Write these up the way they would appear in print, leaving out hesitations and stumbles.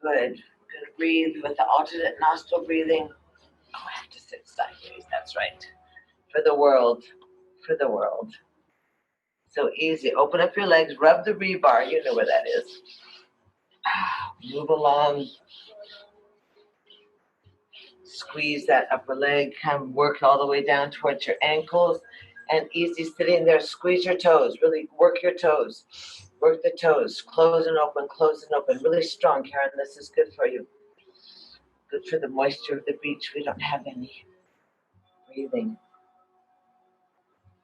Good. Good. Breathe with the alternate nostril breathing. Oh, I have to sit sideways. That's right. For the world. For the world. So easy. Open up your legs. Rub the rebar. You know where that is. Move along. Squeeze that upper leg. Kind of work all the way down towards your ankles. And easy sitting there. Squeeze your toes. Really work your toes. Work the toes. Close and open. Close and open. Really strong, Karen. This is good for you. Good for the moisture of the beach. We don't have any. Breathing.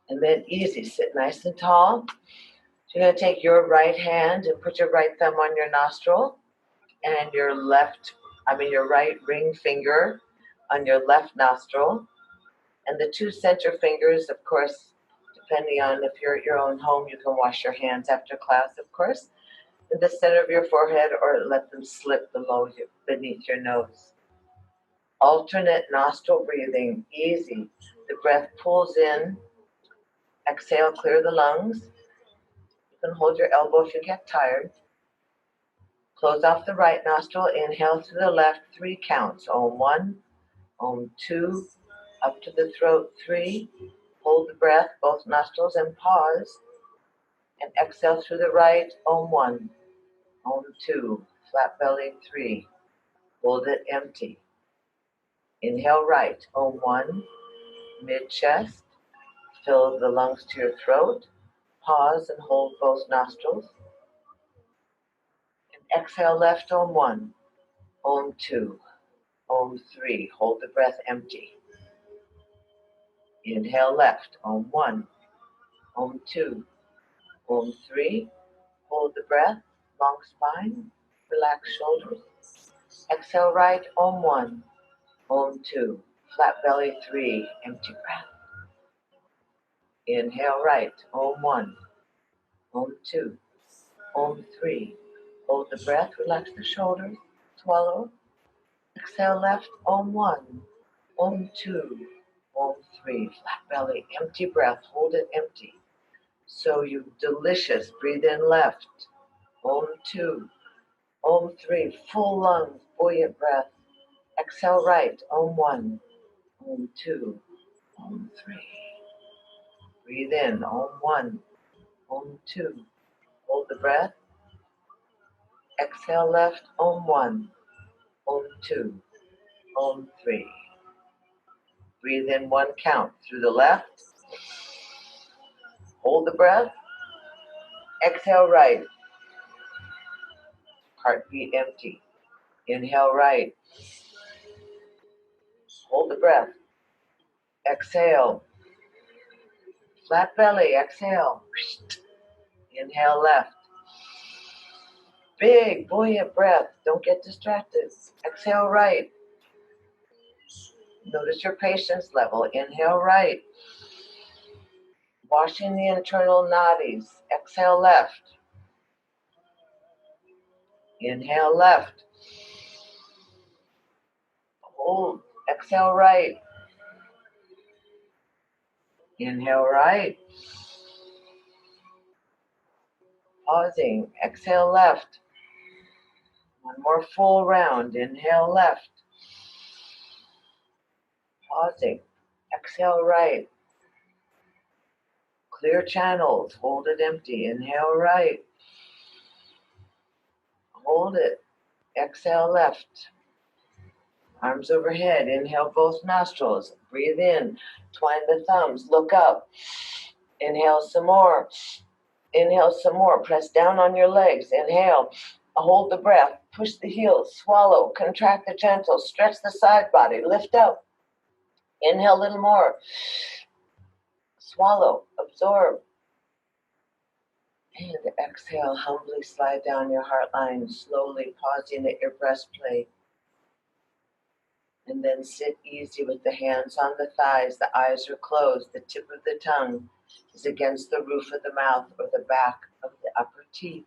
And then easy. Sit nice and tall. So you're going to take your right hand and put your right thumb on your nostril and your right ring finger on your left nostril. And the two center fingers, of course, depending on if you're at your own home, you can wash your hands after class, of course, in the center of your forehead or let them slip beneath your nose. Alternate nostril breathing, easy. The breath pulls in. Exhale, clear the lungs. You can hold your elbow if you get tired. Close off the right nostril. Inhale through the left, 3 counts. Om 1, Om 2, up to the throat, 3. Hold the breath, both nostrils, and pause. And exhale through the right, Om 1, Om 2, flat belly, 3. Hold it empty. Inhale right, Om 1, mid-chest. Fill the lungs to your throat. Pause and hold both nostrils. And exhale left, Om 1, Om 2, Om 3. Hold the breath empty. Inhale left, Om 1, Om 2, Om 3. Hold the breath, long spine, relax shoulders. Exhale right, Om 1, Om 2, flat belly 3, empty breath. Inhale right, Om 1, Om 2, Om 3. Hold the breath, relax the shoulders, swallow. Exhale left, Om 1, Om 2, Om 3, flat belly, empty breath, hold it empty. So you delicious, breathe in left, Om 2, Om 3, full lungs, buoyant breath. Exhale right, Om 1, Om 2, Om 3. Breathe in, Om 1, Om 2, hold the breath. Exhale left, Om 1, Om 2, Om 3. Breathe in 1 count through the left. Hold the breath. Exhale right. Heartbeat empty. Inhale right. Hold the breath. Exhale. Flat belly. Exhale. Inhale left. Big, buoyant breath. Don't get distracted. Exhale right. Notice your patience level. Inhale right. Washing the internal nadis. Exhale left. Inhale left. Hold. Exhale right. Inhale right. Pausing. Exhale left. One more full round. Inhale left. Pausing. Exhale right. Clear channels. Hold it empty. Inhale right. Hold it. Exhale left. Arms overhead. Inhale both nostrils. Breathe in. Twine the thumbs. Look up. Inhale some more. Inhale some more. Press down on your legs. Inhale. Hold the breath. Push the heels. Swallow. Contract the genitals. Stretch the side body. Lift up. Inhale a little more. Swallow. Absorb. And exhale. Humbly slide down your heart line. Slowly pausing at your breastplate. And then sit easy with the hands on the thighs. The eyes are closed. The tip of the tongue is against the roof of the mouth or the back of the upper teeth.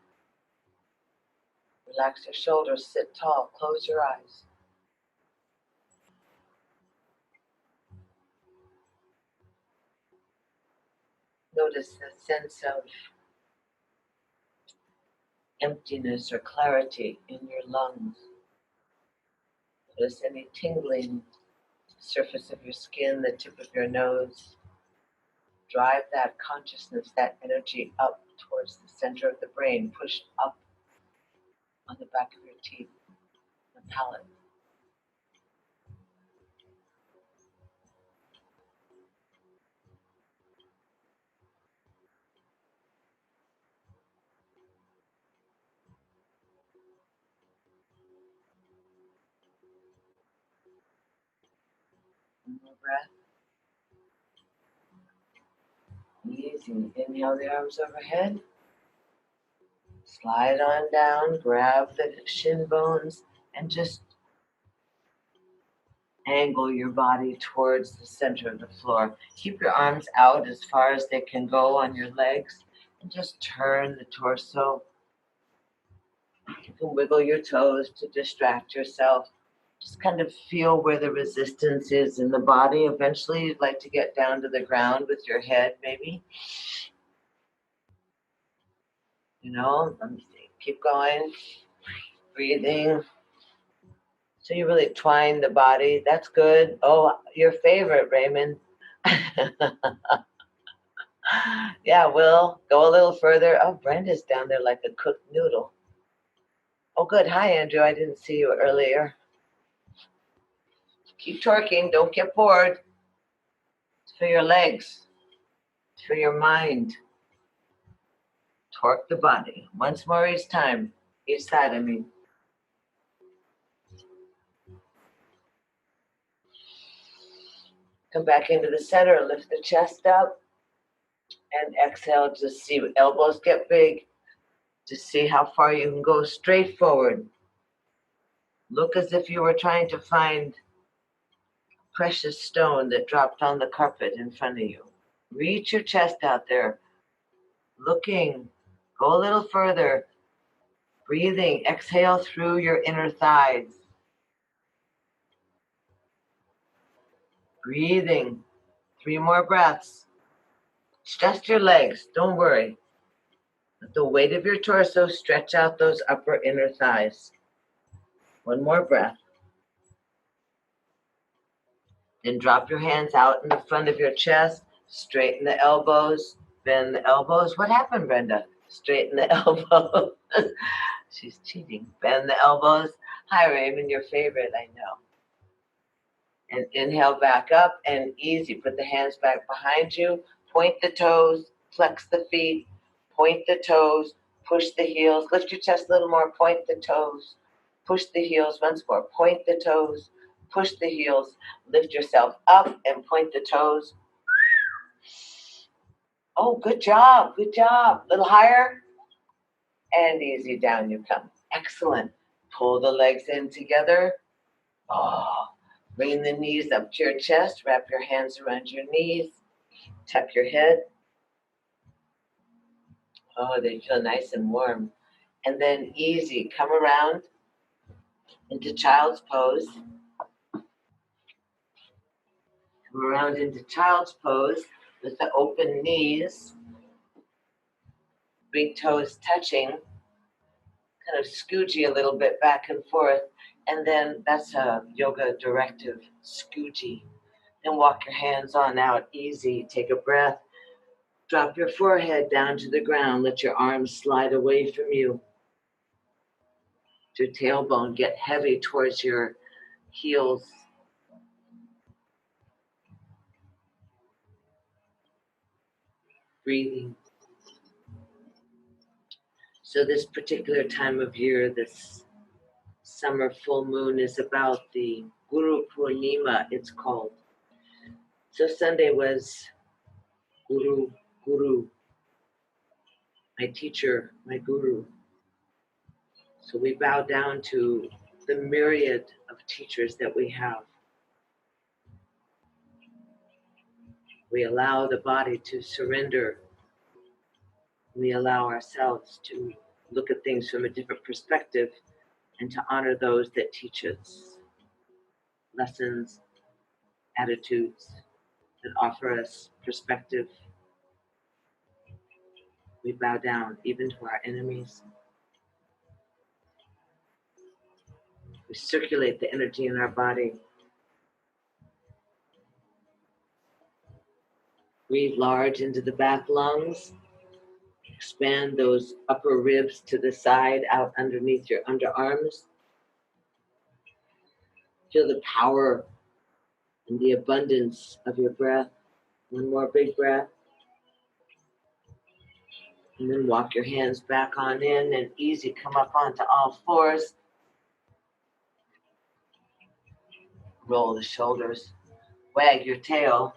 Relax your shoulders. Sit tall. Close your eyes. Notice the sense of emptiness or clarity in your lungs. Notice any tingling surface of your skin, the tip of your nose. Drive that consciousness, that energy up towards the center of the brain. Push up on the back of your teeth, the palate. One more breath. Easy. Inhale the arms overhead. Slide on down. Grab the shin bones and just angle your body towards the center of the floor. Keep your arms out as far as they can go on your legs and just turn the torso. You can wiggle your toes to distract yourself. Just kind of feel where the resistance is in the body. Eventually, you'd like to get down to the ground with your head, maybe. Let me see. Keep going. Breathing. So you really twine the body. That's good. Oh, your favorite, Raymond. Yeah, we'll go a little further. Oh, Brenda's down there like a cooked noodle. Oh, good. Hi, Andrew. I didn't see you earlier. Keep torquing. Don't get bored. It's for your legs. It's for your mind. Torque the body. Once more each time. Each side, I mean. Come back into the center. Lift the chest up. And exhale. Just see elbows get big. Just see how far you can go straight forward. Look as if you were trying to find a precious stone that dropped on the carpet in front of you. Reach your chest out there. Looking. Go a little further. Breathing. Exhale through your inner thighs. Breathing. 3 more breaths. Just your legs. Don't worry. Let the weight of your torso stretch out those upper inner thighs. 1 more breath. Then drop your hands out in the front of your chest. Straighten the elbows. Bend the elbows. What happened, Brenda? Straighten the elbows. She's cheating. Bend the elbows. Hi, Raymond, your favorite, I know. And inhale back up and easy. Put the hands back behind you. Point the toes. Flex the feet. Point the toes. Push the heels. Lift your chest a little more. Point the toes. Push the heels once more. Point the toes. Push the heels. Lift yourself up and point the toes. Oh, good job. Good job. A little higher. And easy, down you come. Excellent. Pull the legs in together. Oh, bring the knees up to your chest. Wrap your hands around your knees. Tuck your head. Oh, they feel nice and warm. And then easy. Come around into child's pose. Come around into child's pose with the open knees. Big toes touching. Kind of scoogee a little bit back and forth. And then that's a yoga directive, scoogee. Then walk your hands on out, easy. Take a breath. Drop your forehead down to the ground. Let your arms slide away from you. Your tailbone get heavy towards your heels. Breathing. So this particular time of year, this summer full moon, is about the Guru Purnima, it's called. So Sunday was Guru, my teacher, my guru. So we bow down to the myriad of teachers that we have. We allow the body to surrender. We allow ourselves to look at things from a different perspective and to honor those that teach us lessons, attitudes that offer us perspective. We bow down even to our enemies. We We circulate the energy in our body. Breathe large into the back lungs. Expand those upper ribs to the side, out underneath your underarms. Feel the power and the abundance of your breath. One more big breath. And then walk your hands back on in and easy. Come up onto all fours. Roll the shoulders. Wag your tail.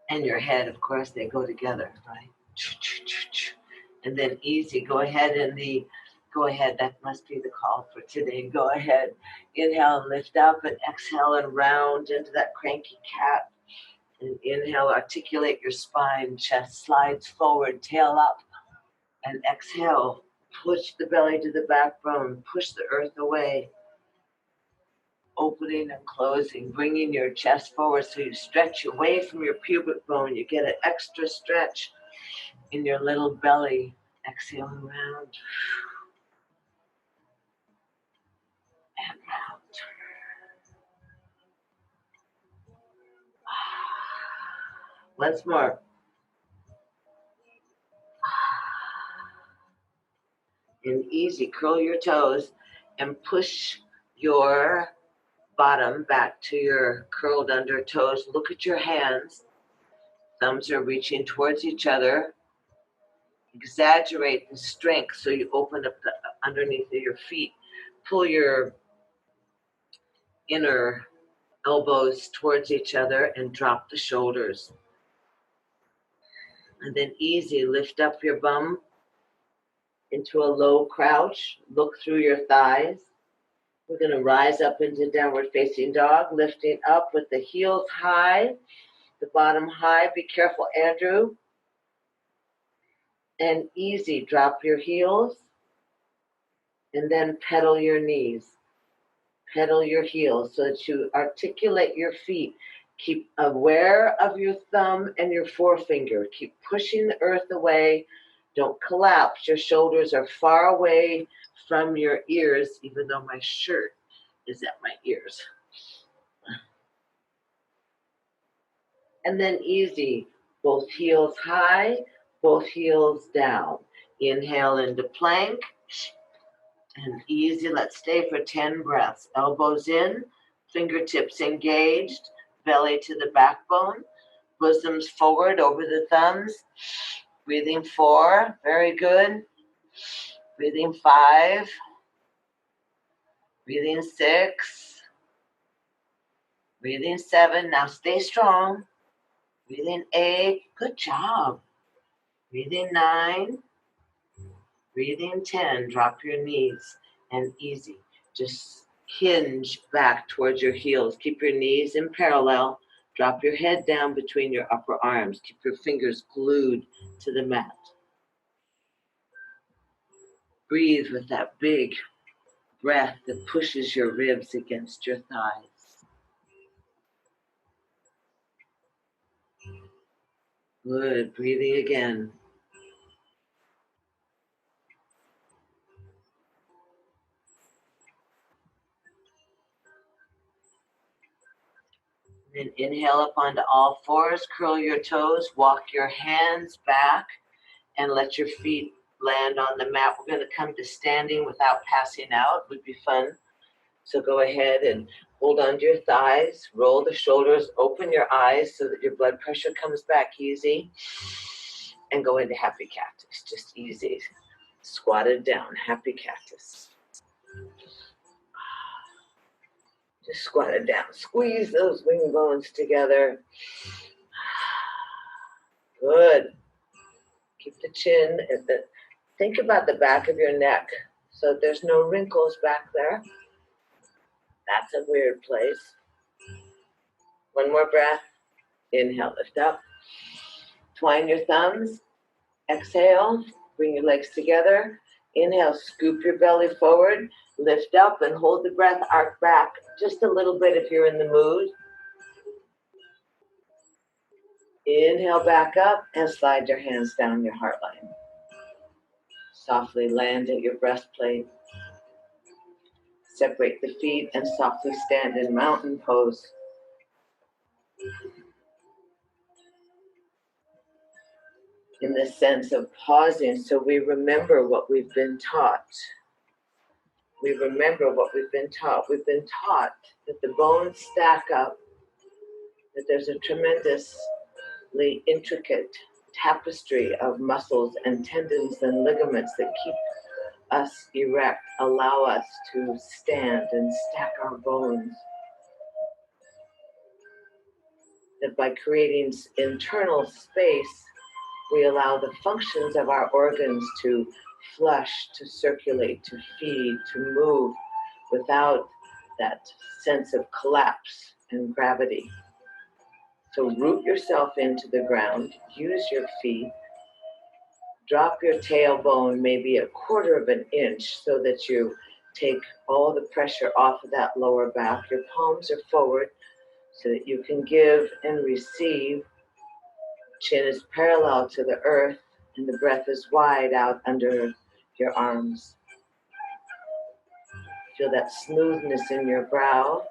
And your head, of course, they go together, right? And then easy. Go ahead, that must be the call for today. Go ahead. Inhale and lift up, and exhale and round into that cranky cat. And inhale, articulate your spine, chest slides forward, tail up. And exhale, push the belly to the backbone, push the earth away. Opening and closing, bringing your chest forward so you stretch away from your pubic bone. You get an extra stretch in your little belly. Exhale and round. And round. Once more. And easy, curl your toes and push your bottom back to your curled under toes. Look at your hands. Thumbs are reaching towards each other. Exaggerate the strength so you open up the underneath of your feet. Pull your inner elbows towards each other and drop the shoulders. And then easy, lift up your bum into a low crouch. Look through your thighs. We're going to rise up into downward facing dog, lifting up with the heels high, the bottom high. Be careful, Andrew. And easy, drop your heels and then pedal your knees. Pedal your heels so that you articulate your feet. Keep aware of your thumb and your forefinger. Keep pushing the earth away. Don't collapse. Your shoulders are far away from your ears, even though my shirt is at my ears. And then easy, both heels high, both heels down. Inhale into plank. And easy, let's stay for 10 breaths. Elbows in, fingertips engaged, belly to the backbone, bosoms forward over the thumbs. Breathing 4, very good. Breathing 5. Breathing 6. Breathing 7, now stay strong. Breathing 8, good job. Breathing 9. Breathing 10, drop your knees and easy. Just hinge back towards your heels. Keep your knees in parallel. Drop your head down between your upper arms. Keep your fingers glued to the mat. Breathe with that big breath that pushes your ribs against your thighs. Good, breathing again. Then inhale up onto all fours, curl your toes, walk your hands back, and let your feet land on the mat. We're going to come to standing without passing out. Would be fun. So go ahead and hold on to your thighs, roll the shoulders, open your eyes so that your blood pressure comes back easy, and go into happy cactus. Just easy. Squatted down, happy cactus. Just squat it down. Squeeze those wing bones together. Good. Keep the chin. Think about the back of your neck so there's no wrinkles back there. That's a weird place. One more breath. Inhale, lift up. Twine your thumbs. Exhale. Bring your legs together. Inhale, scoop your belly forward. Lift up and hold the breath, arc back just a little bit if you're in the mood. Inhale back up and slide your hands down your heart line. Softly land at your breastplate. Separate the feet and softly stand in mountain pose. In the sense of pausing, so we remember what we've been taught. We remember what we've been taught. We've been taught that the bones stack up, that there's a tremendously intricate tapestry of muscles and tendons and ligaments that keep us erect, allow us to stand and stack our bones. That by creating internal space, we allow the functions of our organs to flush, to circulate, to feed, to move without that sense of collapse and gravity. So root yourself into the ground, use your feet, drop your tailbone maybe 1/4 of an inch so that you take all the pressure off of that lower back. Your palms are forward so that you can give and receive. Chin is parallel to the earth and the breath is wide out under your arms. Feel that smoothness in your brow.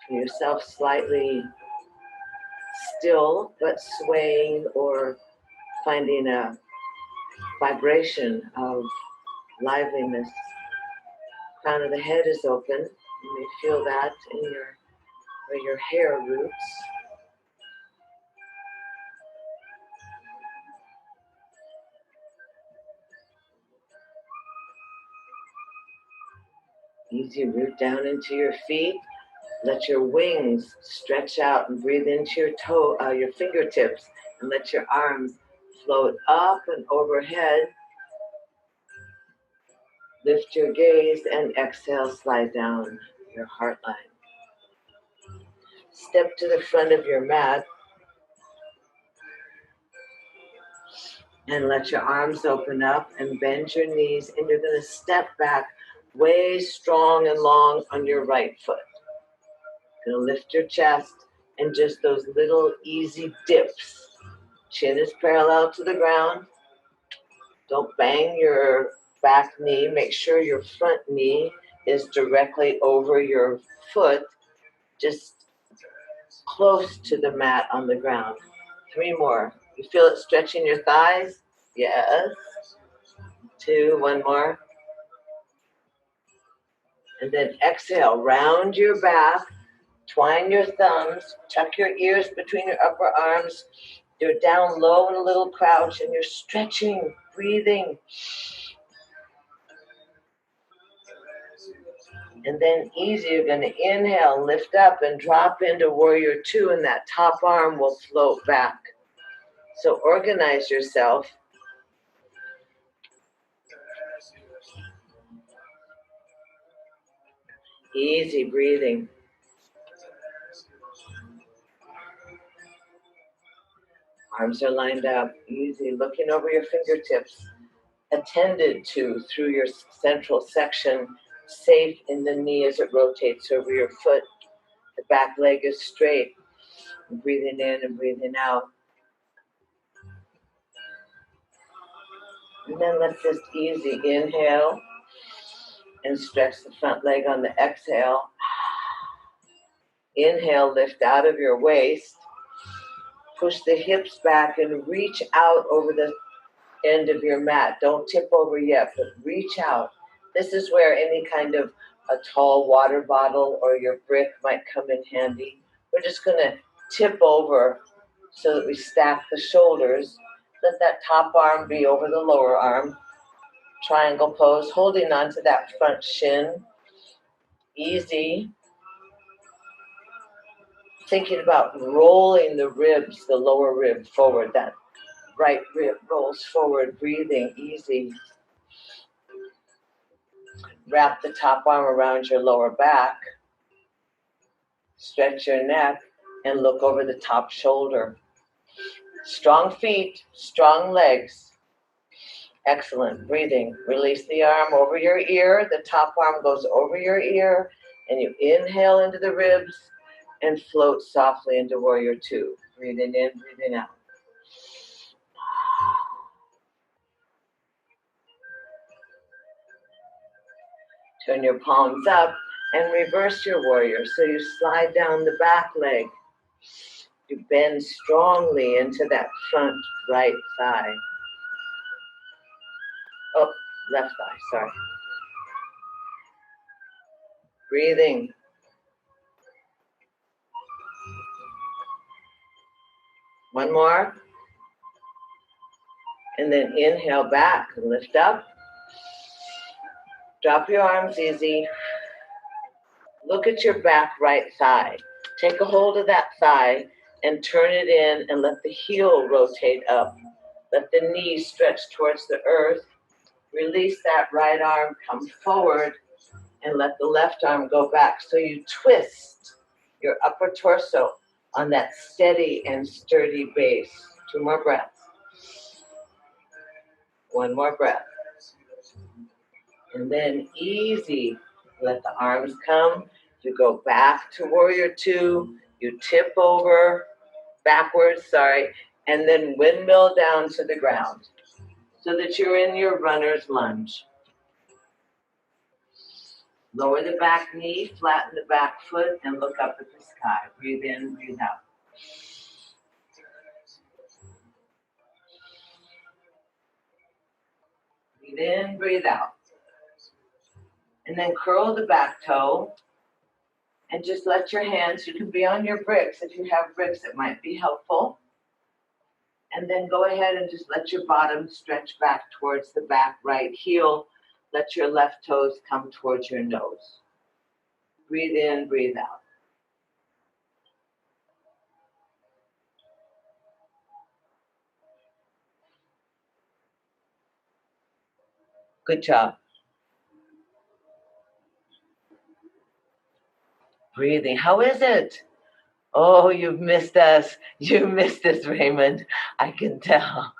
Feel yourself slightly still but swaying or finding a vibration of liveliness. Crown of the head is open. You may feel that in where your hair roots. Easy root down into your feet. Let your wings stretch out and breathe into your fingertips, and let your arms float up and overhead. Lift your gaze and exhale, slide down your heart line. Step to the front of your mat and let your arms open up and bend your knees, and you're going to step back way strong and long on your right foot. You're going to lift your chest and just those little easy dips. Chin is parallel to the ground. Don't bang your back knee. Make sure your front knee is directly over your foot, just close to the mat on the ground. 3 more. You feel it stretching your thighs? Yes. 2, 1 more. And then exhale, round your back, twine your thumbs, tuck your ears between your upper arms. You're down low in a little crouch and you're stretching, breathing. And then easy, you're going to inhale, lift up and drop into warrior 2, and that top arm will float back. So organize yourself. Easy breathing. Arms are lined up, easy, looking over your fingertips, attended to through your central section, safe in the knee as it rotates over your foot. The back leg is straight. Breathing in and breathing out. And then let's just easy inhale and stretch the front leg on the exhale. Inhale, lift out of your waist. Push the hips back and reach out over the end of your mat. Don't tip over yet, but reach out. This is where any kind of a tall water bottle or your brick might come in handy. We're just going to tip over so that we stack the shoulders. Let that top arm be over the lower arm. Triangle pose, holding on to that front shin. Easy. Thinking about rolling the ribs, the lower rib forward. That right rib rolls forward, breathing easy. Wrap the top arm around your lower back. Stretch your neck and look over the top shoulder. Strong feet, strong legs. Excellent. Breathing. Release the arm over your ear. The top arm goes over your ear, and you inhale into the ribs and float softly into warrior 2. Breathing in, breathing out. Turn your palms up and reverse your warrior. So you slide down the back leg. You bend strongly into that front right thigh. Oh, left thigh, sorry. Breathing. One more. And then inhale back and lift up. Drop your arms easy. Look at your back right thigh. Take a hold of that thigh and turn it in and let the heel rotate up. Let the knee stretch towards the earth. Release that right arm, come forward, and let the left arm go back. So you twist your upper torso on that steady and sturdy base. 2 more breaths. 1 more breath. And then easy, let the arms come. You go back to warrior 2. You tip over, backwards, and then windmill down to the ground so that you're in your runner's lunge. Lower the back knee, flatten the back foot, and look up at the sky. Breathe in, breathe out. Breathe in, breathe out. And then curl the back toe and just let your hands, you can be on your bricks. If you have bricks, it might be helpful. And then go ahead and just let your bottom stretch back towards the back right heel. Let your left toes come towards your nose. Breathe in, breathe out. Good job. Breathing. How is it? Oh, you've missed us. You missed us, Raymond. I can tell.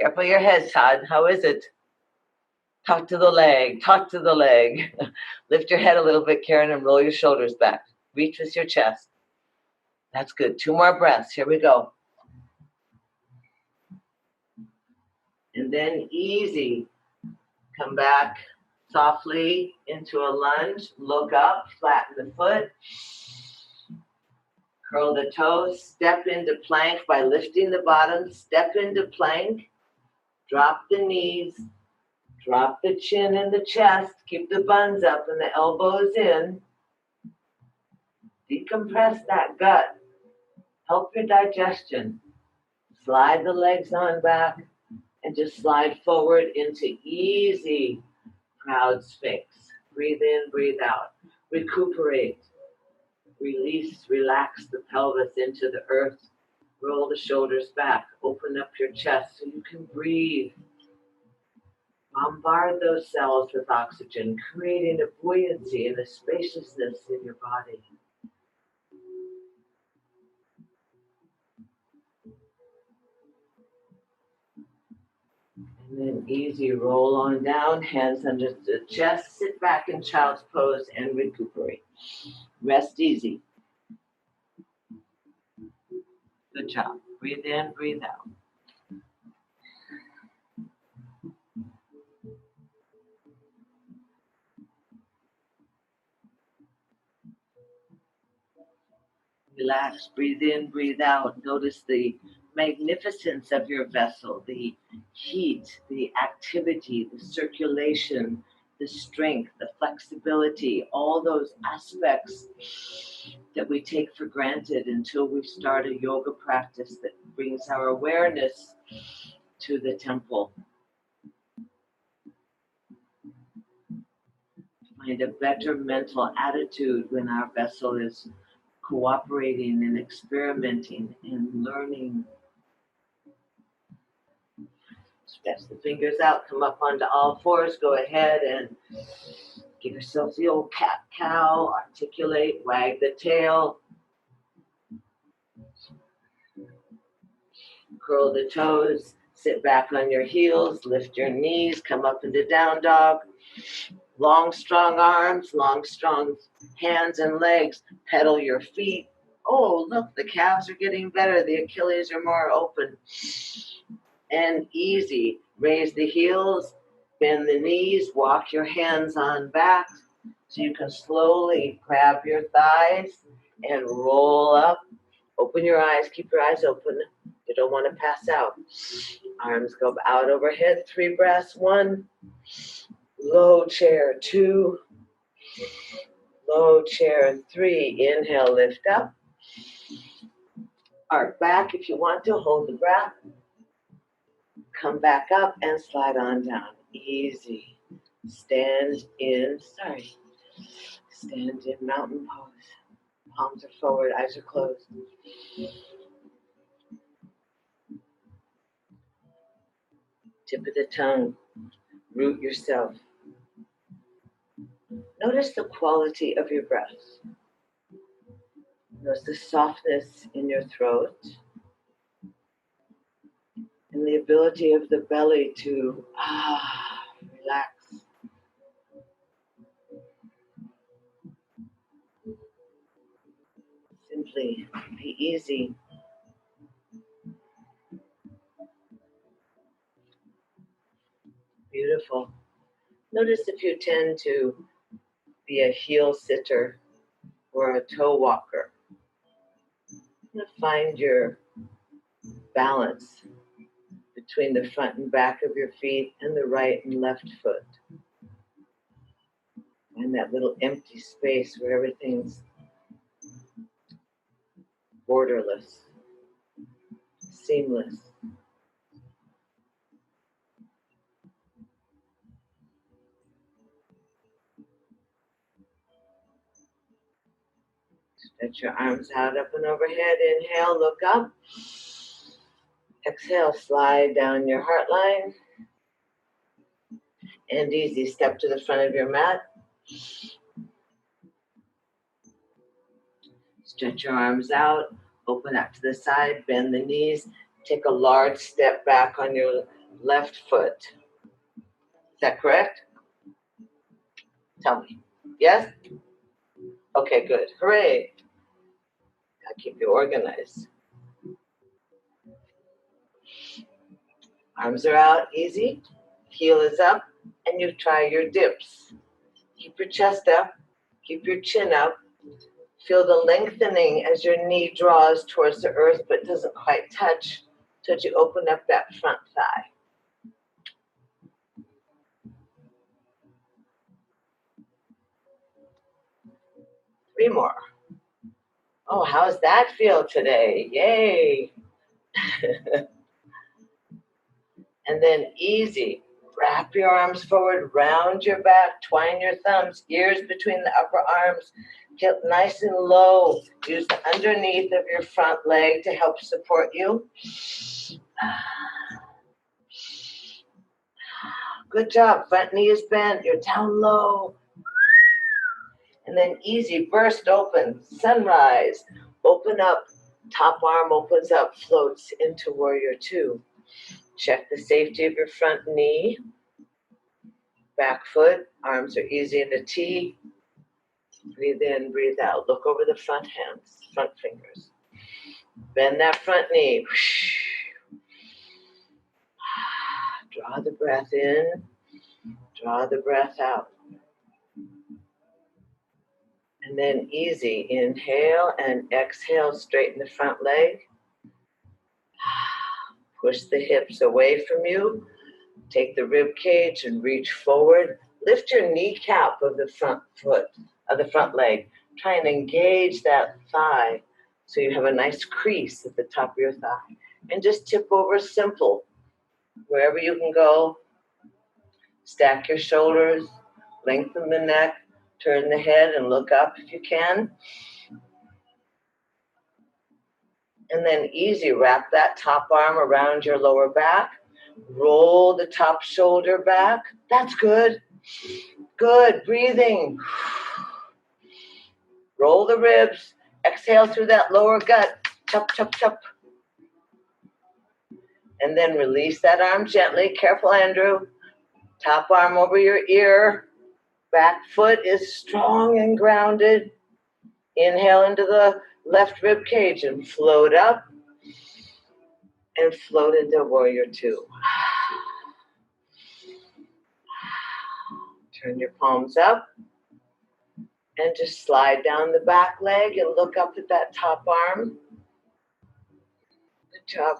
Careful your head, Todd. How is it? Talk to the leg. Talk to the leg. Lift your head a little bit, Karen, and roll your shoulders back. Reach with your chest. That's good. 2 more breaths. Here we go. And then easy. Come back softly into a lunge. Look up. Flatten the foot. Curl the toes. Step into plank by lifting the bottom. Step into plank. Drop the knees. Drop the chin and the chest. Keep the buns up and the elbows in. Decompress that gut. Help your digestion. Slide the legs on back and just slide forward into easy proud sphinx. Breathe in, breathe out. Recuperate. Release, relax the pelvis into the earth. Roll the shoulders back. Open up your chest so you can breathe. Bombard those cells with oxygen, creating a buoyancy and a spaciousness in your body. And then easy, roll on down, hands under the chest, sit back in child's pose and recuperate. Rest easy. Good job. Breathe in, breathe out. Relax, breathe in, breathe out. Notice the magnificence of your vessel, the heat, the activity, the circulation, the strength, the flexibility, all those aspects that we take for granted until we start a yoga practice that brings our awareness to the temple. Find a better mental attitude when our vessel is cooperating and experimenting and learning. Stretch the fingers out, come up onto all fours, go ahead and give yourself the old cat-cow, articulate, wag the tail. Curl the toes, sit back on your heels, lift your knees, come up into down dog. Long, strong arms, long, strong hands and legs. Pedal your feet. Oh, look, the calves are getting better. The Achilles are more open. And easy. Raise the heels Bend the knees, walk your hands on back so you can slowly grab your thighs and roll up. Open your eyes, keep your eyes open. You don't want to pass out. Arms go out overhead, 3 breaths. 1, low chair, 2, low chair, 3. Inhale, lift up. Arc back if you want to, hold the breath. Come back up and slide on down. Easy. Stand in mountain pose. Palms are forward, eyes are closed. Tip of the tongue, root yourself. Notice the quality of your breath. Notice the softness in your throat and the ability of the belly to relax. Simply be easy. Beautiful. Notice if you tend to be a heel sitter or a toe walker. Find your balance between the front and back of your feet and the right and left foot. Find that little empty space where everything's borderless, seamless. Stretch your arms out, up and overhead. Inhale, look up. Exhale, slide down your heart line. And easy, step to the front of your mat. Stretch your arms out, open up to the side, bend the knees. Take a large step back on your left foot. Is that correct? Tell me. Yes? Okay, good. Hooray. I'll keep you organized. Arms are out, easy. Heel is up, and you try your dips. Keep your chest up, keep your chin up. Feel the lengthening as your knee draws towards the earth, but doesn't quite touch until you open up that front thigh. Three more. Oh, how's that feel today? Yay. And then easy. Wrap your arms forward, round your back, twine your thumbs, ears between the upper arms. Get nice and low. Use the underneath of your front leg to help support you. Good job. Front knee is bent. You're down low. And then easy, burst open, sunrise. Open up. Top arm opens up, floats into warrior 2. Check the safety of your front knee. Back foot, arms are easy in a T. Breathe in, breathe out. Look over the front hands, front fingers. Bend that front knee. Draw the breath in, draw the breath out. And then easy, inhale and exhale, straighten the front leg. Push the hips away from you. Take the rib cage and reach forward. Lift your kneecap of the front foot, of the front leg. Try and engage that thigh so you have a nice crease at the top of your thigh. And just tip over simple. Wherever you can go. Stack your shoulders, lengthen the neck, turn the head and look up if you can. And then easy, wrap that top arm around your lower back. Roll the top shoulder back. That's good. Good, breathing. Roll the ribs. Exhale through that lower gut. Chup, chup, chup. And then release that arm gently. Careful, Andrew. Top arm over your ear. Back foot is strong and grounded. Inhale into the left rib cage and float up. And float into warrior 2. Turn your palms up and just slide down the back leg and look up at that top arm. Good job.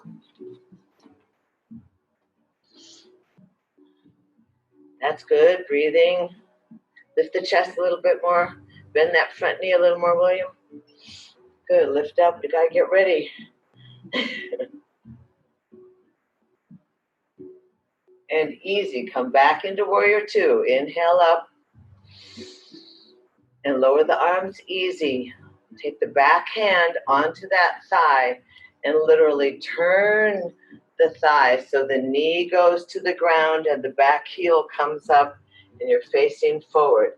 That's good. Breathing. Lift the chest a little bit more. Bend that front knee a little more, William. Good. Lift up. You gotta get ready. And easy. Come back into warrior two. Inhale up. And lower the arms easy. Take the back hand onto that thigh and literally turn the thigh so the knee goes to the ground and the back heel comes up and you're facing forward.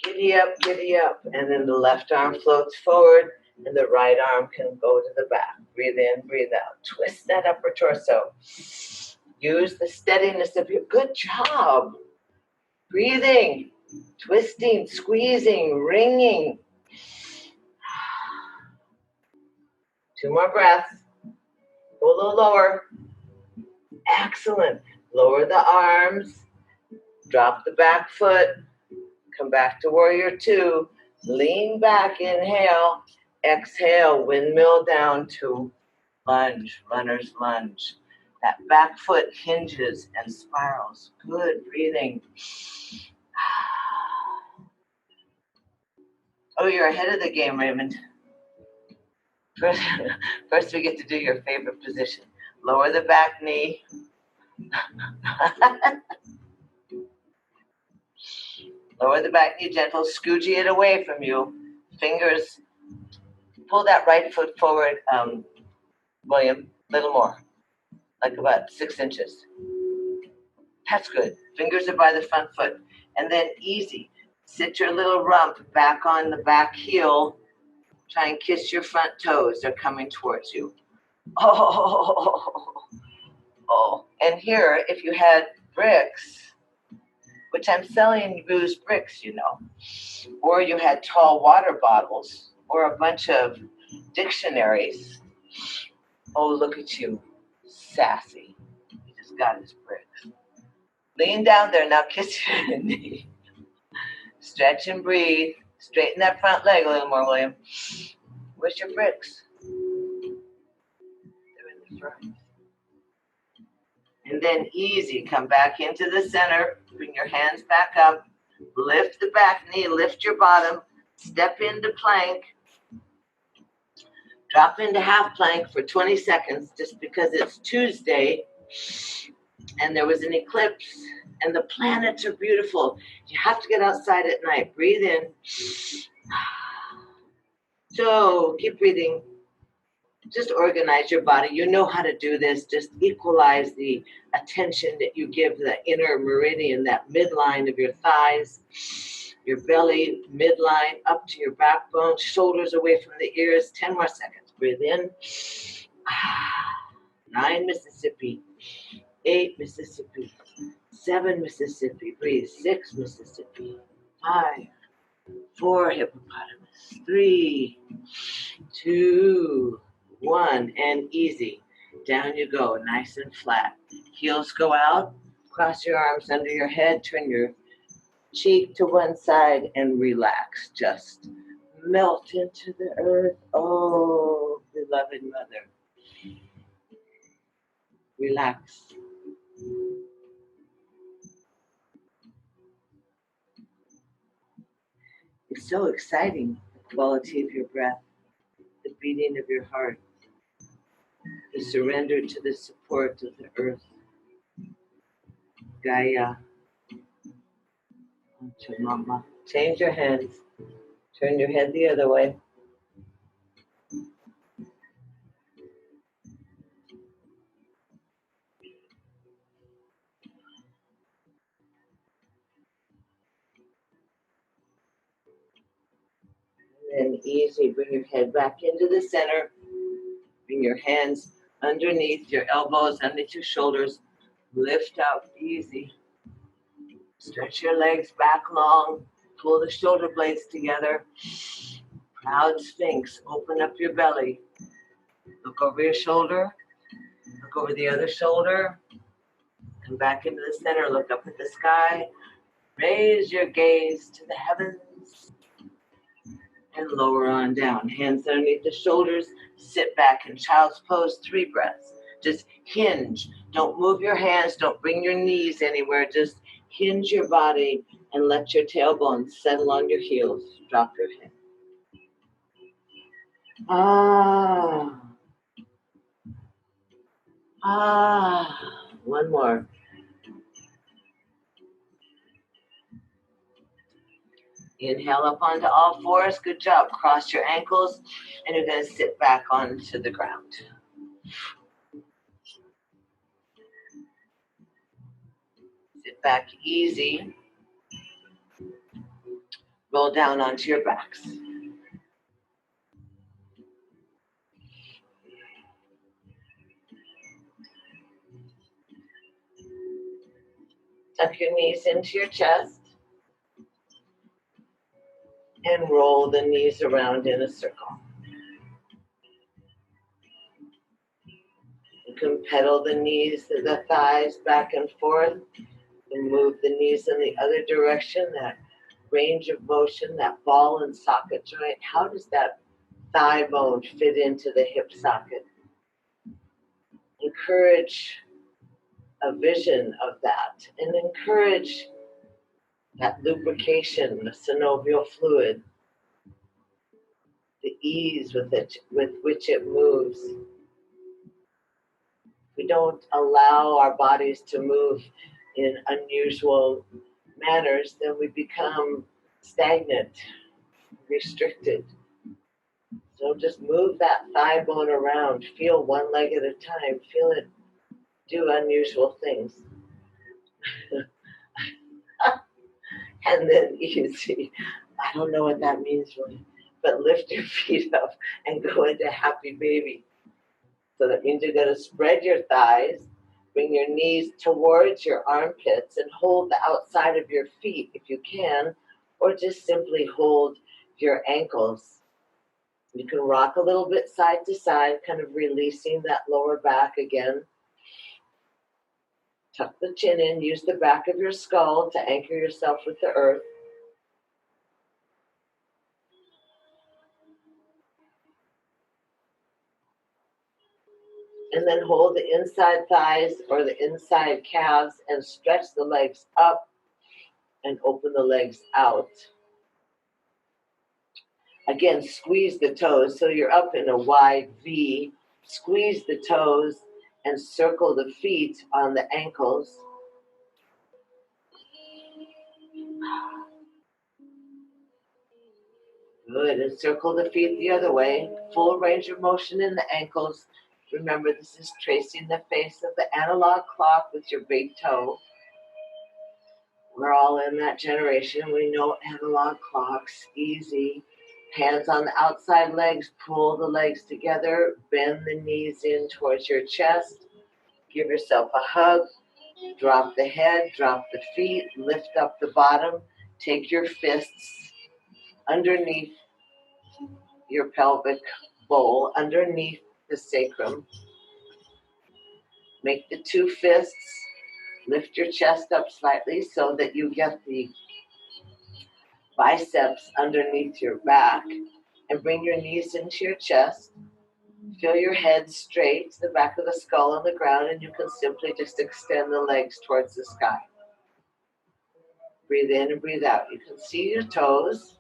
Giddy up, giddy up. And then the left arm floats forward and the right arm can go to the back. Breathe in, breathe out. Twist that upper torso. Use the steadiness of your, good job. Breathing, twisting, squeezing, wringing. 2 more breaths. Go a little lower. Excellent. Lower the arms. Drop the back foot. Come back to warrior two. Lean back, inhale. Exhale, windmill down to lunge, runner's lunge. That back foot hinges and spirals. Good breathing. Oh, you're ahead of the game, Raymond. First we get to do your favorite position. Lower the back knee. Lower the back knee gentle. Scoochie it away from you. Fingers. Pull that right foot forward, William. A little more. Like about 6 inches. That's good. Fingers are by the front foot. And then easy. Sit your little rump back on the back heel. Try and kiss your front toes. They're coming towards you. Oh. And here, if you had bricks, which I'm selling used bricks, you know, or you had tall water bottles or a bunch of dictionaries. Oh, look at you. Sassy. He just got his bricks. Lean down there. Now kiss your knee. Stretch and breathe. Straighten that front leg a little more, William. Where's your bricks? They're in the front. And then easy. Come back into the center. Bring your hands back up. Lift the back knee. Lift your bottom. Step into plank. Drop into half plank for 20 seconds just because it's Tuesday and there was an eclipse and the planets are beautiful. You have to get outside at night. Breathe in. So keep breathing. Just organize your body. You know how to do this. Just equalize the attention that you give the inner meridian, that midline of your thighs, your belly, midline up to your backbone, shoulders away from the ears. 10 more seconds. Breathe in. 9 Mississippi. 8 Mississippi. 7 Mississippi. Breathe. 6 Mississippi. 5. 4 hippopotamus. 3, 2, 1. And easy. Down you go. Nice and flat. Heels go out. Cross your arms under your head. Turn your cheek to one side and relax. Just melt into the earth. Oh, beloved mother. Relax. It's so exciting, the quality of your breath, the beating of your heart, the surrender to the support of the earth, Gaia, Mama. Change your hands. Turn your head the other way. And then easy, bring your head back into the center. Bring your hands underneath your elbows, underneath your shoulders. Lift up easy. Stretch your legs back long. Pull the shoulder blades together. Proud Sphinx. Open up your belly. Look over your shoulder. Look over the other shoulder. Come back into the center. Look up at the sky. Raise your gaze to the heavens and lower on down. Hands underneath the shoulders. Sit back in child's pose, 3 breaths. Just hinge. Don't move your hands. Don't bring your knees anywhere. Just hinge your body and let your tailbone settle on your heels. Drop your head. Ah. Ah. One more. Inhale up onto all fours. Good job. Cross your ankles, and you're going to sit back onto the ground. Sit back easy. Roll down onto your backs. Tuck your knees into your chest and roll the knees around in a circle. You can pedal the knees, the thighs back and forth, and move the knees in the other direction, that range of motion, that ball and socket joint. How does that thigh bone fit into the hip socket? Encourage a vision of that, and encourage that lubrication, the synovial fluid, the ease with which it moves. We don't allow our bodies to move in unusual manners, then we become stagnant, restricted. So just move that thigh bone around. Feel one leg at a time. Feel it do unusual things. And then easy. I don't know what that means really, but lift your feet up and go into happy baby. So that means you're going to spread your thighs, bring your knees towards your armpits, and hold the outside of your feet if you can, or just simply hold your ankles. You can rock a little bit side to side, kind of releasing that lower back again. Tuck the chin in, use the back of your skull to anchor yourself with the earth. And then hold the inside thighs or the inside calves and stretch the legs up and open the legs out. Again, squeeze the toes. So you're up in a wide V. Squeeze the toes and circle the feet on the ankles. Good. And circle the feet the other way. Full range of motion in the ankles. Remember, this is tracing the face of the analog clock with your big toe. We're all in that generation. We know analog clocks. Easy. Hands on the outside legs. Pull the legs together. Bend the knees in towards your chest. Give yourself a hug. Drop the head. Drop the feet. Lift up the bottom. Take your fists underneath your pelvic bowl, underneath the sacrum. Make the 2 fists. Lift your chest up slightly so that you get the biceps underneath your back, and bring your knees into your chest. Feel your head straight, the back of the skull on the ground, and you can simply just extend the legs towards the sky. Breathe in and breathe out. You can see your toes.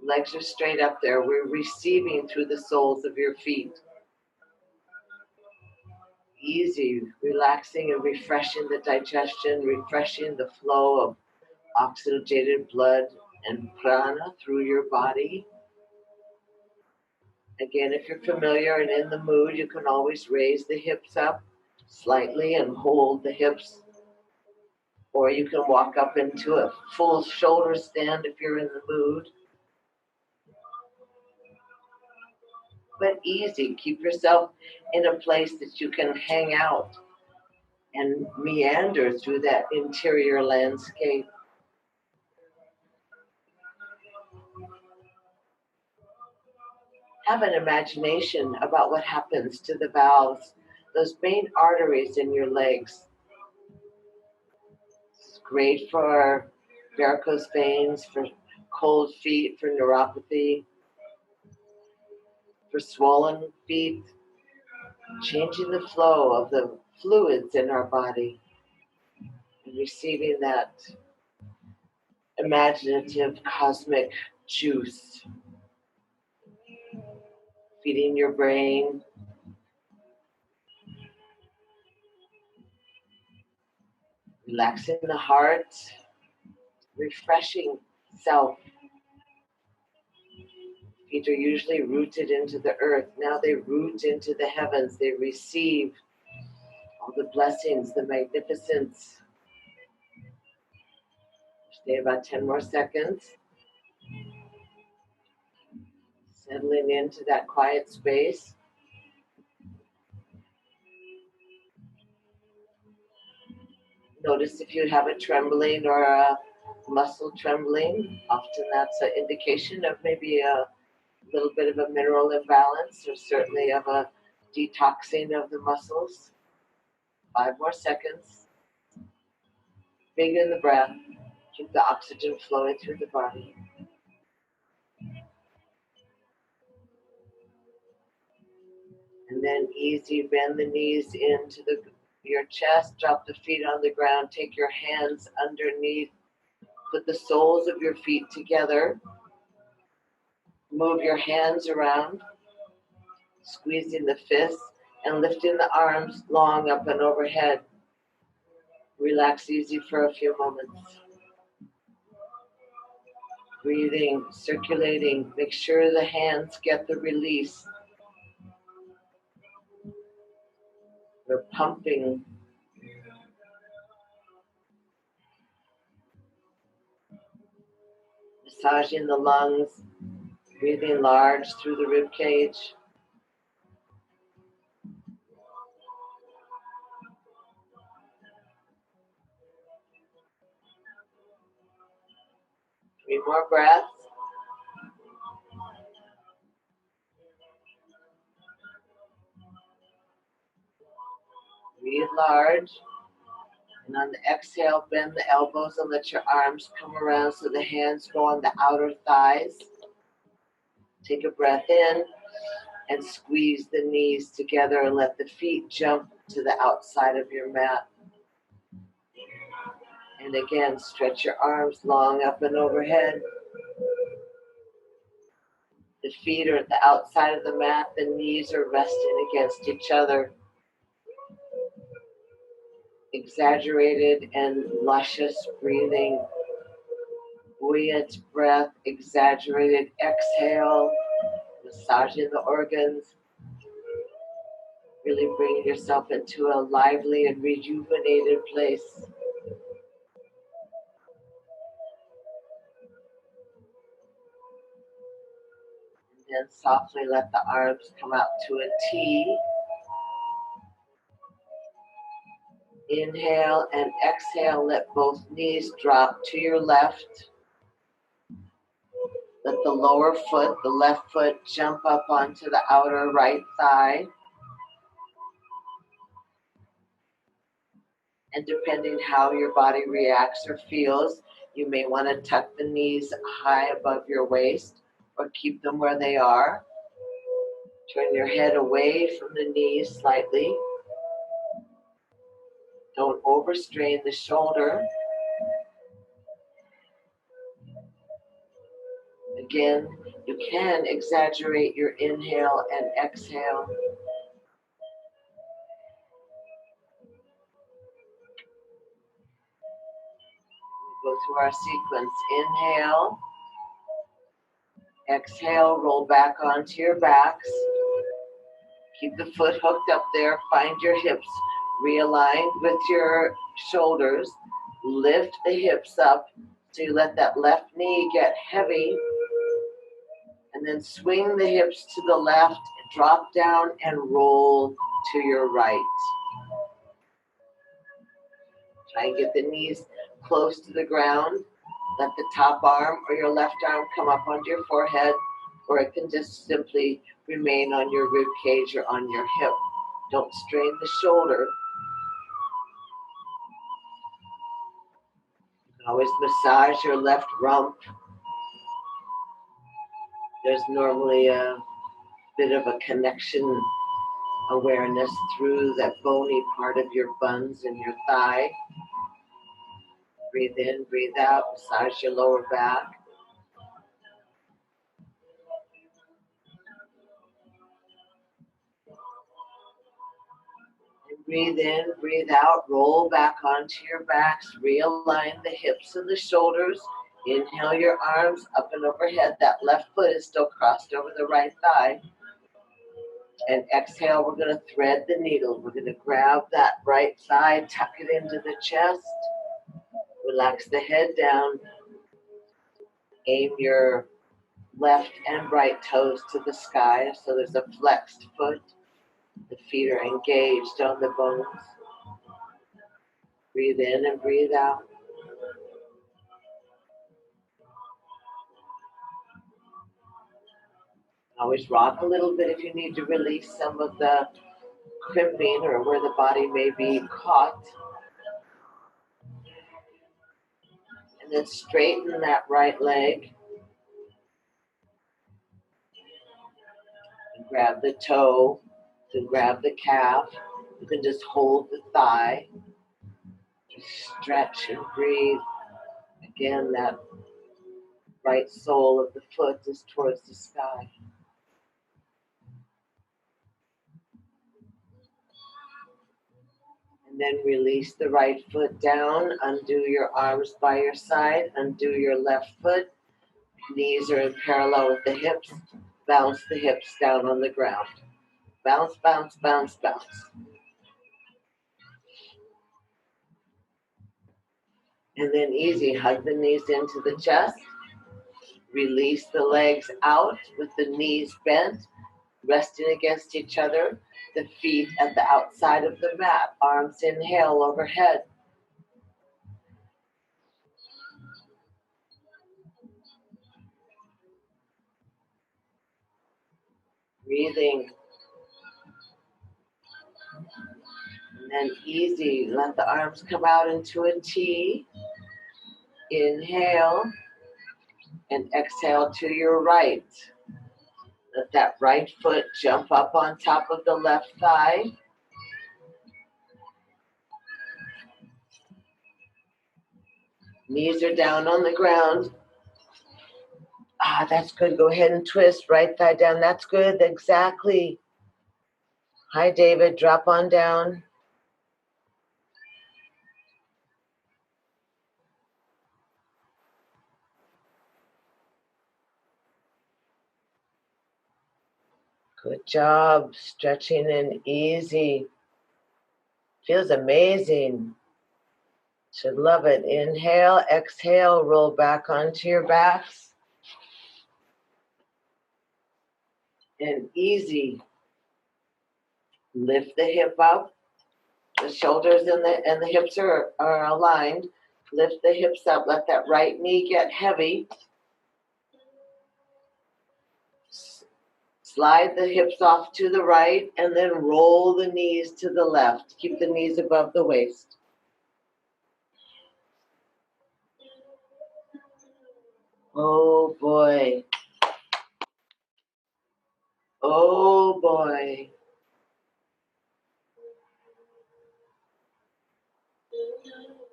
Legs are straight up there. We're receiving through the soles of your feet. Easy, relaxing and refreshing the digestion, refreshing the flow of oxygenated blood and prana through your body. Again, if you're familiar and in the mood, you can always raise the hips up slightly and hold the hips. Or you can walk up into a full shoulder stand if you're in the mood. But easy, keep yourself in a place that you can hang out and meander through that interior landscape. Have an imagination about what happens to the valves, those main arteries in your legs. It's great for varicose veins, for cold feet, for neuropathy, for swollen feet, changing the flow of the fluids in our body and receiving that imaginative cosmic juice, feeding your brain, relaxing the heart, refreshing self. Feet are usually rooted into the earth. Now they root into the heavens. They receive all the blessings, the magnificence. Stay about 10 more seconds. Settling into that quiet space. Notice if you have a trembling or a muscle trembling. Often that's an indication of maybe a little bit of a mineral imbalance, or certainly of a detoxing of the muscles. 5 more seconds. Big in the breath. Keep the oxygen flowing through the body. And then easy, bend the knees into your chest, drop the feet on the ground, take your hands underneath, put the soles of your feet together, move your hands around, squeezing the fists and lifting the arms long up and overhead. Relax easy for a few moments. Breathing, circulating, make sure the hands get the release. We're pumping. Massaging the lungs, breathing large through the rib cage. Three more breaths. Breathe large. And on the exhale, bend the elbows and let your arms come around so the hands go on the outer thighs. Take a breath in and squeeze the knees together and let the feet jump to the outside of your mat. And again, stretch your arms long up and overhead. The feet are at the outside of the mat. The knees are resting against each other. Exaggerated and luscious breathing. Buoyant breath, exaggerated exhale. Massaging the organs. Really bring yourself into a lively and rejuvenated place. And then softly let the arms come out to a T. Inhale and exhale, let both knees drop to your left. Let the lower foot, the left foot, jump up onto the outer right thigh. And depending how your body reacts or feels, you may want to tuck the knees high above your waist or keep them where they are. Turn your head away from the knees slightly. Don't overstrain the shoulder. Again, you can exaggerate your inhale and exhale. Go through our sequence. Inhale. Exhale, roll back onto your backs. Keep the foot hooked up there. Find your hips realigned with your shoulders. Lift the hips up so you let that left knee get heavy. And then swing the hips to the left, drop down and roll to your right. Try and get the knees close to the ground. Let the top arm or your left arm come up onto your forehead, or it can just simply remain on your rib cage or on your hip. Don't strain the shoulder. Always massage your left rump. There's normally a bit of a connection awareness through that bony part of your buns and your thigh. Breathe in, breathe out, massage your lower back. And breathe in, breathe out, roll back onto your backs, realign the hips and the shoulders. Inhale your arms up and overhead. That left foot is still crossed over the right thigh. And exhale, we're going to thread the needle. We're going to grab that right thigh, tuck it into the chest. Relax the head down. Aim your left and right toes to the sky, so there's a flexed foot. The feet are engaged on the bones. Breathe in and breathe out. Always rock a little bit if you need to release some of the crimping or where the body may be caught. And then straighten that right leg. And grab the toe, then grab the calf. You can just hold the thigh. Just stretch and breathe. Again, that right sole of the foot is towards the sky. And then release the right foot down, undo your arms by your side, undo your left foot. Knees are in parallel with the hips. Bounce the hips down on the ground. Bounce, bounce, bounce, bounce. And then easy, hug the knees into the chest. Release the legs out with the knees bent, resting against each other. The feet at the outside of the mat. Arms inhale overhead. Breathing. And then easy, let the arms come out into a T. Inhale and exhale to your right. Let that right foot jump up on top of the left thigh. Knees are down on the ground. That's good. Go ahead and twist. Right thigh down. That's good. Exactly. Hi, David. Drop on down. Good job. Stretching in easy. Feels amazing. Should love it. Inhale, exhale, roll back onto your backs. And easy. Lift the hip up. The shoulders and the hips are aligned. Lift the hips up. Let that right knee get heavy. Slide the hips off to the right and then roll the knees to the left. Keep the knees above the waist. Oh boy. Oh boy.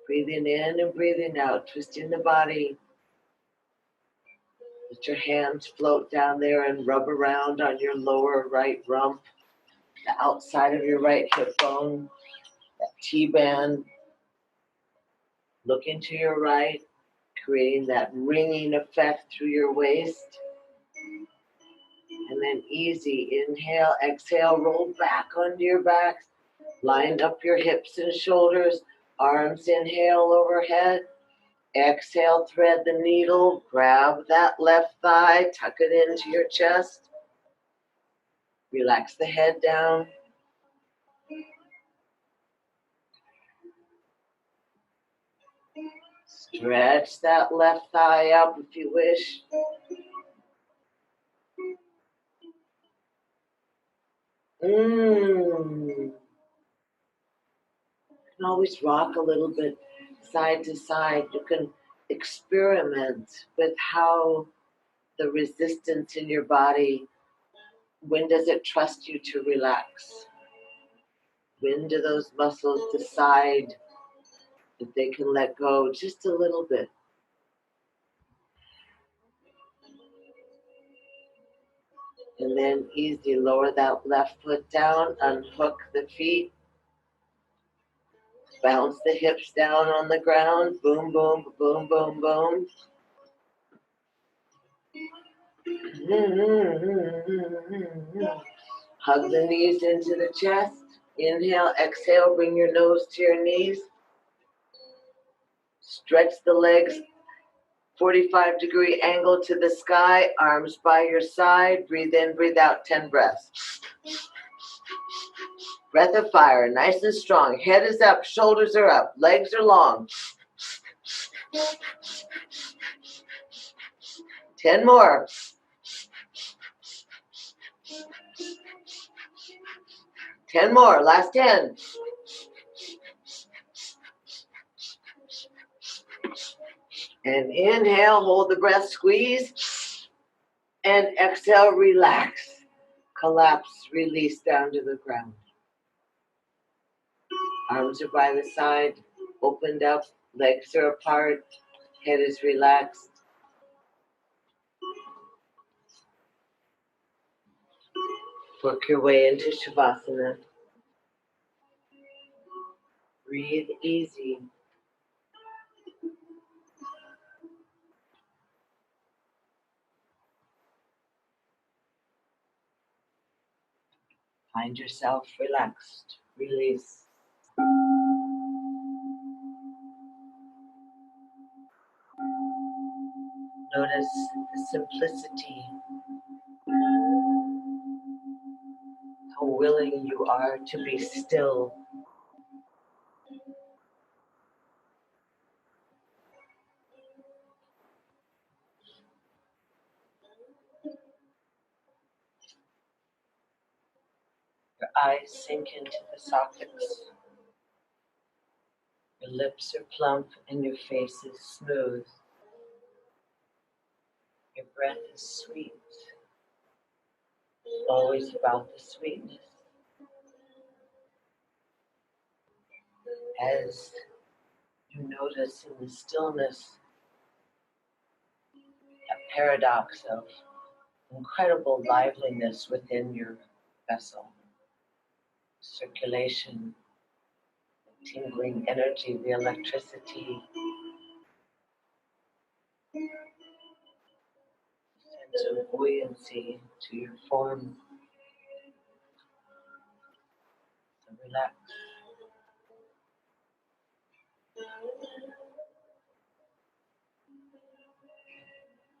Breathing in and breathing out, twisting the body. Let your hands float down there and rub around on your lower right rump, the outside of your right hip bone, that T-band. Look into your right, creating that ringing effect through your waist. And then easy, inhale, exhale, roll back onto your back. Line up your hips and shoulders, arms inhale overhead. Exhale, thread the needle, grab that left thigh, tuck it into your chest. Relax the head down. Stretch that left thigh up if you wish. You can always rock a little bit side to side. You can experiment with how the resistance in your body, when does it trust you to relax? When do those muscles decide that they can let go just a little bit? And then easy, lower that left foot down, unhook the feet, bounce the hips down on the ground, boom, boom, boom, boom, boom. Hug the knees into the chest. Inhale, exhale, bring your nose to your knees. Stretch the legs, 45-degree angle to the sky, arms by your side. Breathe in, breathe out, 10 breaths. Breath of fire, nice and strong. Head is up, shoulders are up, legs are long. 10 more. 10 more, last 10. And inhale, hold the breath, squeeze. And exhale, relax. Collapse, release down to the ground. Arms are by the side, opened up, legs are apart, head is relaxed. Work your way into Shavasana. Breathe easy. Find yourself relaxed. Release. Notice the simplicity, how willing you are to be still. Your eyes sink into the sockets. Your lips are plump and your face is smooth. Your breath is sweet. Always about the sweetness. As you notice in the stillness a paradox of incredible liveliness within your vessel. Circulation, the tingling energy, the electricity, sense of buoyancy to your form. So relax.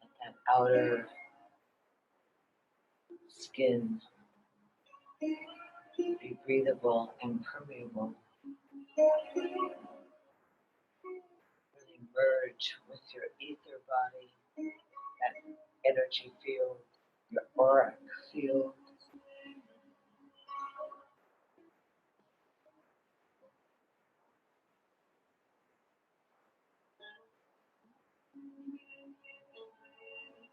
Let that outer skin be breathable and permeable. Really merge with your ether body, that energy field, your auric field.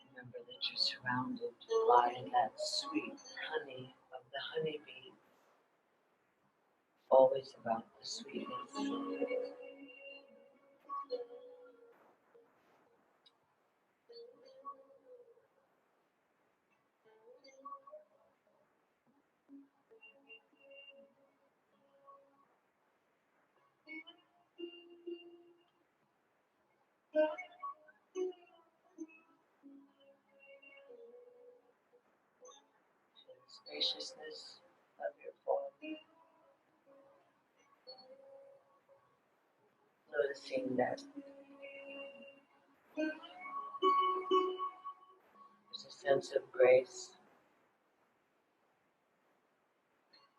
Remember that you're surrounded by that sweet honey of the honeybee. Always about the sweetness. The spaciousness of your form. Noticing that there's a sense of grace,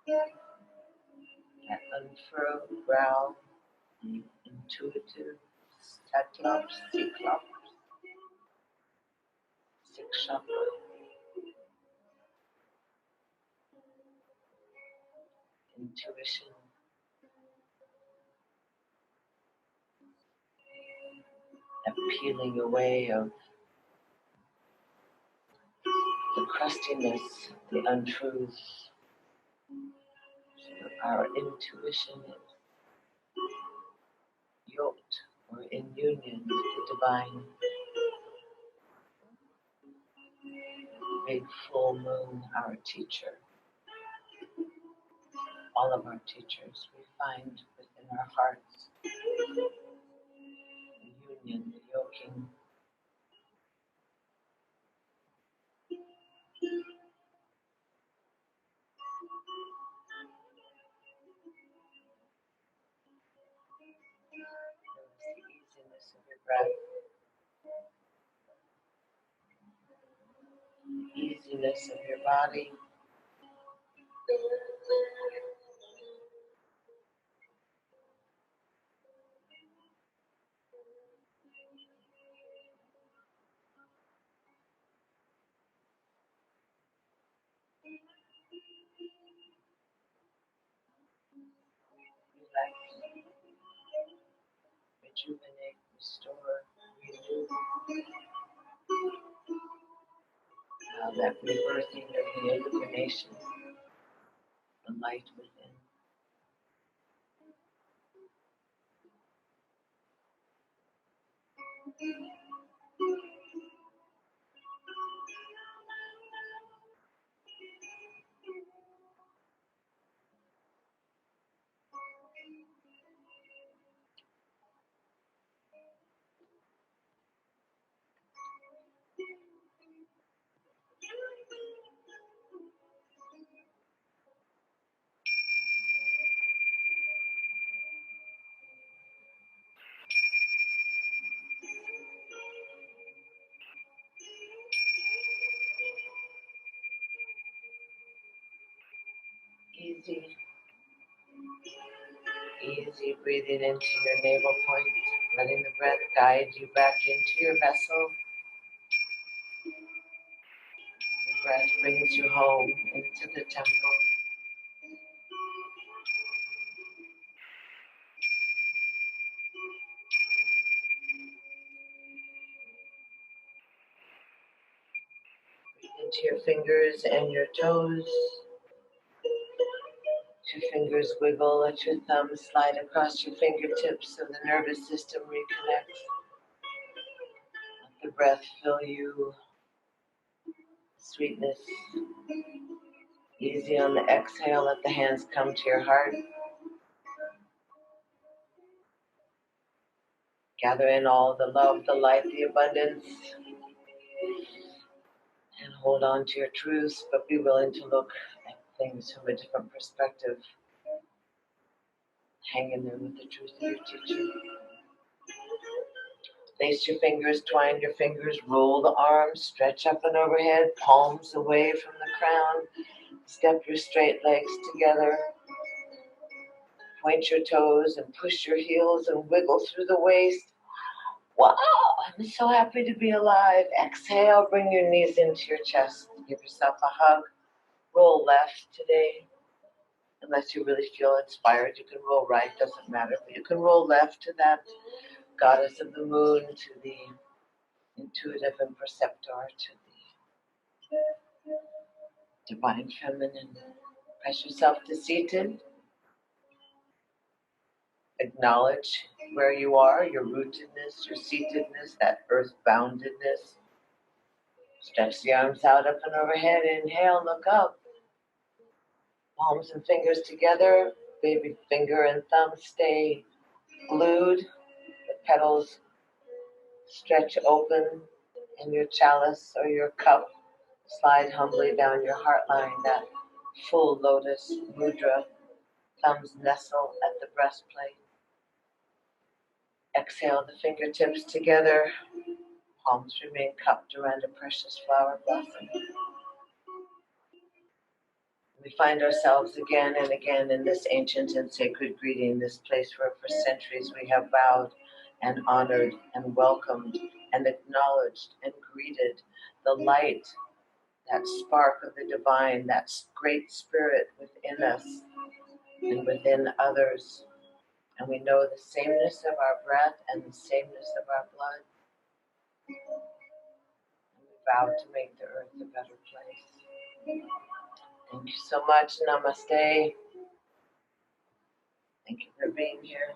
that unfurrowed brow, intuitive, cyclops, six chakra, intuition, that peeling away of the crustiness, the untruths. So our intuition is yoked or in union with the divine. Big full moon, our teacher. All of our teachers we find within our hearts. The union, the yoking. Notice the easiness of your breath, the easiness of your body. Relax, rejuvenate, restore, renew. Now that rebirthing of the illumination, the light within. Easy, easy breathing into your navel point, letting the breath guide you back into your vessel. The breath brings you home into the temple. Into your fingers and your toes. Your fingers wiggle, let your thumbs slide across your fingertips so the nervous system reconnects. Let the breath fill you. Sweetness. Easy on the exhale, let the hands come to your heart. Gather in all the love, the light, the abundance. And hold on to your truths, but be willing to look at things from a different perspective. Hang in there with the truth of your teacher. Place your fingers, twine your fingers, roll the arms, stretch up and overhead, palms away from the crown. Step your straight legs together. Point your toes and push your heels and wiggle through the waist. Wow, I'm so happy to be alive. Exhale, bring your knees into your chest. Give yourself a hug. Roll left today. Unless you really feel inspired, you can roll right, doesn't matter. But you can roll left to that goddess of the moon, to the intuitive and perceptor, to the divine feminine. Press yourself to seated. Acknowledge where you are, your rootedness, your seatedness, that earth-boundedness. Stretch the arms out up and overhead. Inhale, look up. Palms and fingers together. Baby finger and thumb stay glued. The petals stretch open, and your chalice or your cup slide humbly down your heart line, that full lotus mudra. Thumbs nestle at the breastplate. Exhale the fingertips together. Palms remain cupped around a precious flower blossom. We find ourselves again and again in this ancient and sacred greeting, this place where for centuries we have bowed and honored and welcomed and acknowledged and greeted the light, that spark of the divine, that great spirit within us and within others. And we know the sameness of our breath and the sameness of our blood. vow to make the earth a better place. Thank you so much. Namaste. Thank you for being here.